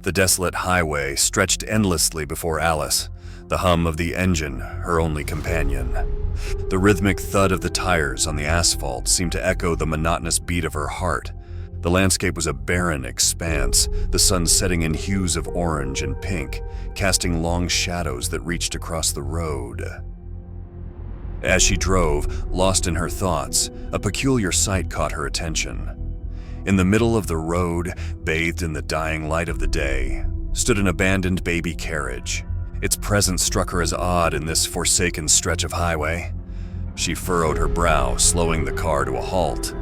The desolate highway stretched endlessly before Alice, the hum of the engine her only companion. The rhythmic thud of the tires on the asphalt seemed to echo the monotonous beat of her heart. The landscape was a barren expanse, the sun setting in hues of orange and pink, casting long shadows that reached across the road. As she drove, lost in her thoughts, a peculiar sight caught her attention. In the middle of the road, bathed in the dying light of the day, stood an abandoned baby carriage. Its presence struck her as odd in this forsaken stretch of highway. She furrowed her brow, slowing the car to a halt.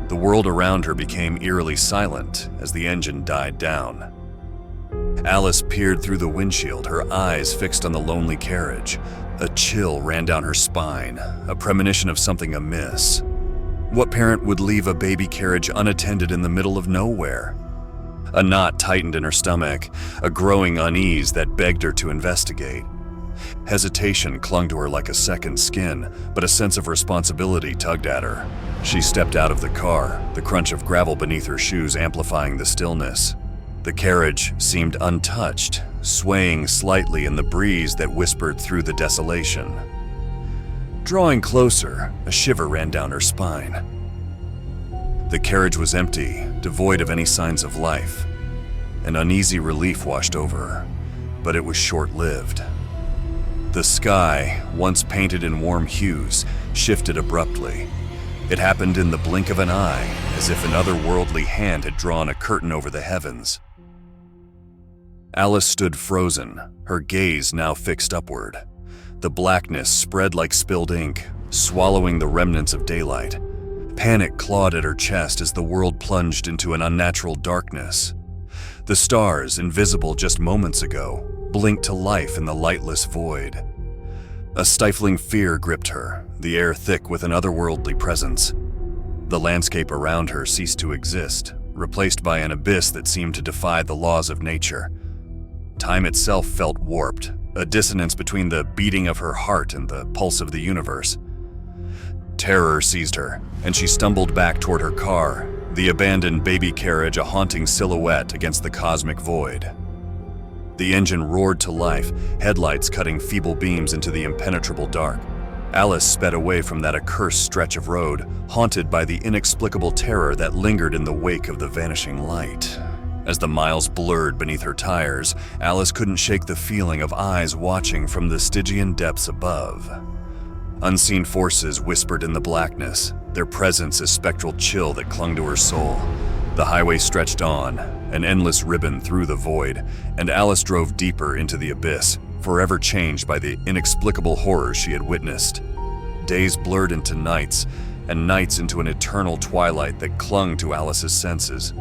The world around her became eerily silent as the engine died down. Alice peered through the windshield, her eyes fixed on the lonely carriage. A chill ran down her spine, a premonition of something amiss. What parent would leave a baby carriage unattended in the middle of nowhere? A knot tightened in her stomach, a growing unease that begged her to investigate. Hesitation clung to her like a second skin, but a sense of responsibility tugged at her. She stepped out of the car, the crunch of gravel beneath her shoes amplifying the stillness. The carriage seemed untouched, swaying slightly in the breeze that whispered through the desolation. Drawing closer, a shiver ran down her spine. The carriage was empty, devoid of any signs of life. An uneasy relief washed over her, but it was short-lived. The sky, once painted in warm hues, shifted abruptly. It happened in the blink of an eye, as if an otherworldly hand had drawn a curtain over the heavens. Alice stood frozen, her gaze now fixed upward. The blackness spread like spilled ink, swallowing the remnants of daylight. Panic clawed at her chest as the world plunged into an unnatural darkness. The stars, invisible just moments ago, blinked to life in the lightless void. A stifling fear gripped her, the air thick with an otherworldly presence. The landscape around her ceased to exist, replaced by an abyss that seemed to defy the laws of nature. Time itself felt warped, a dissonance between the beating of her heart and the pulse of the universe. Terror seized her, and she stumbled back toward her car, the abandoned baby carriage a haunting silhouette against the cosmic void. The engine roared to life, headlights cutting feeble beams into the impenetrable dark. Alice sped away from that accursed stretch of road, haunted by the inexplicable terror that lingered in the wake of the vanishing light. As the miles blurred beneath her tires, Alice couldn't shake the feeling of eyes watching from the Stygian depths above. Unseen forces whispered in the blackness, their presence a spectral chill that clung to her soul. The highway stretched on, an endless ribbon through the void, and Alice drove deeper into the abyss, forever changed by the inexplicable horrors she had witnessed. Days blurred into nights, and nights into an eternal twilight that clung to Alice's senses.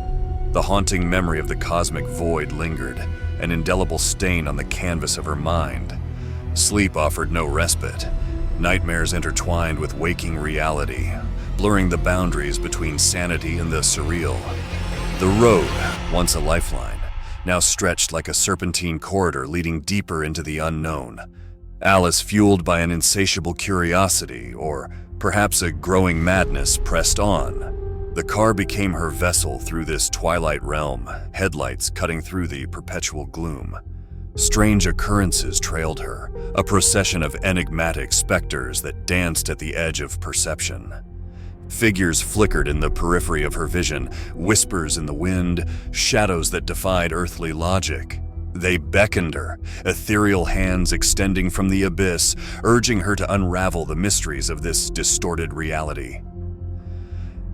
The haunting memory of the cosmic void lingered, an indelible stain on the canvas of her mind. Sleep offered no respite. Nightmares intertwined with waking reality, blurring the boundaries between sanity and the surreal. The road, once a lifeline, now stretched like a serpentine corridor leading deeper into the unknown. Alice, fueled by an insatiable curiosity, or perhaps a growing madness, pressed on. The car became her vessel through this twilight realm, headlights cutting through the perpetual gloom. Strange occurrences trailed her, a procession of enigmatic specters that danced at the edge of perception. Figures flickered in the periphery of her vision, whispers in the wind, shadows that defied earthly logic. They beckoned her, ethereal hands extending from the abyss, urging her to unravel the mysteries of this distorted reality.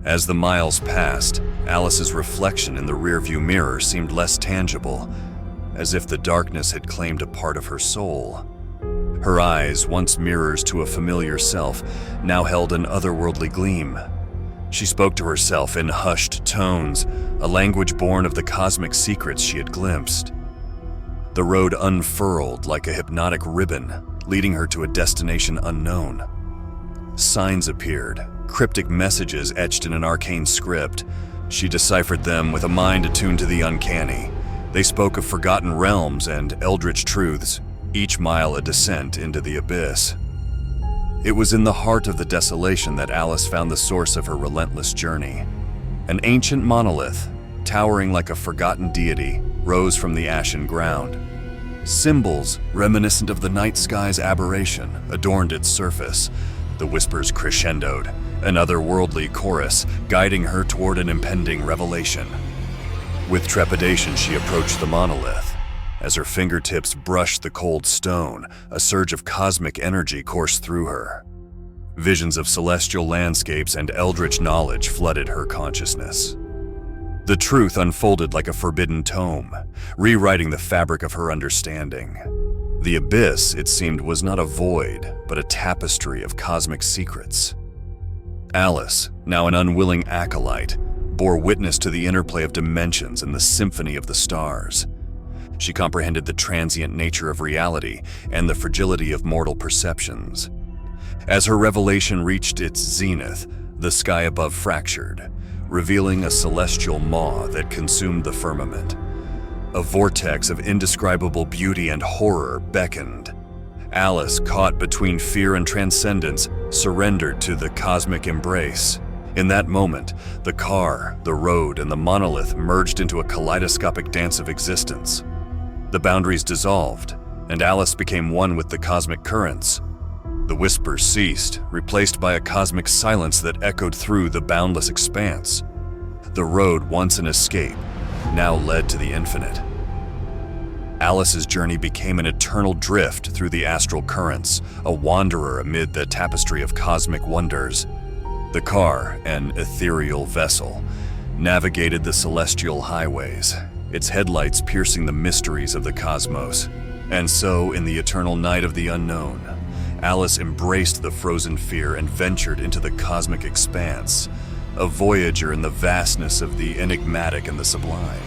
As the miles passed, Alice's reflection in the rearview mirror seemed less tangible, as if the darkness had claimed a part of her soul. Her eyes, once mirrors to a familiar self, now held an otherworldly gleam. She spoke to herself in hushed tones, a language born of the cosmic secrets she had glimpsed. The road unfurled like a hypnotic ribbon, leading her to a destination unknown. Signs appeared, cryptic messages etched in an arcane script. She deciphered them with a mind attuned to the uncanny. They spoke of forgotten realms and eldritch truths, each mile a descent into the abyss. It was in the heart of the desolation that Alice found the source of her relentless journey. An ancient monolith, towering like a forgotten deity, rose from the ashen ground. Symbols reminiscent of the night sky's aberration adorned its surface. The whispers crescendoed, an otherworldly chorus guiding her toward an impending revelation. With trepidation, she approached the monolith. As her fingertips brushed the cold stone, a surge of cosmic energy coursed through her. Visions of celestial landscapes and eldritch knowledge flooded her consciousness. The truth unfolded like a forbidden tome, rewriting the fabric of her understanding. The abyss, it seemed, was not a void, but a tapestry of cosmic secrets. Alice, now an unwilling acolyte, bore witness to the interplay of dimensions and the symphony of the stars. She comprehended the transient nature of reality and the fragility of mortal perceptions. As her revelation reached its zenith, the sky above fractured, revealing a celestial maw that consumed the firmament. A vortex of indescribable beauty and horror beckoned. Alice, caught between fear and transcendence, surrendered to the cosmic embrace. In that moment, the car, the road, and the monolith merged into a kaleidoscopic dance of existence. The boundaries dissolved, and Alice became one with the cosmic currents. The whispers ceased, replaced by a cosmic silence that echoed through the boundless expanse. The road, once an escape, now led to the infinite. Alice's journey became an eternal drift through the astral currents, a wanderer amid the tapestry of cosmic wonders. The car, an ethereal vessel, navigated the celestial highways, its headlights piercing the mysteries of the cosmos. And so, in the eternal night of the unknown, Alice embraced the frozen fear and ventured into the cosmic expanse, a voyager in the vastness of the enigmatic and the sublime.